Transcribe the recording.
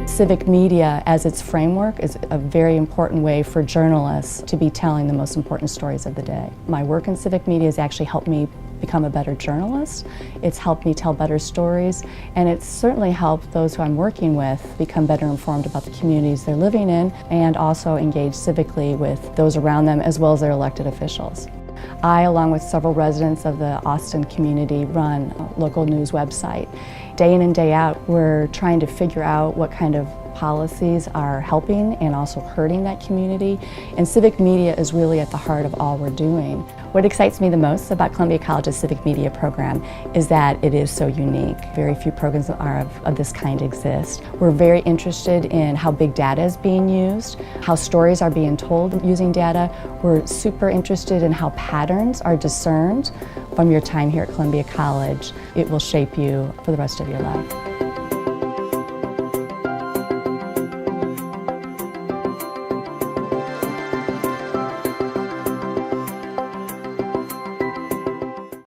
Civic media as its framework is a very important way for journalists to be telling the most important stories of the day. My work in civic media has actually helped me become a better journalist. It's helped me tell better stories, and it's certainly helped those who I'm working with become better informed about the communities they're living in and also engage civically with those around them as well as their elected officials. I, along with several residents of the Austin community, run a local news website. Day in and day out, we're trying to figure out what kind of policies are helping and also hurting that community, and civic media is really at the heart of all we're doing. What excites me the most about Columbia College's civic media program is that it is so unique. Very few programs of this kind exist. We're very interested in how big data is being used, how stories are being told using data. We're super interested in how patterns are discerned from your time here at Columbia College. It will shape you for the rest of your life.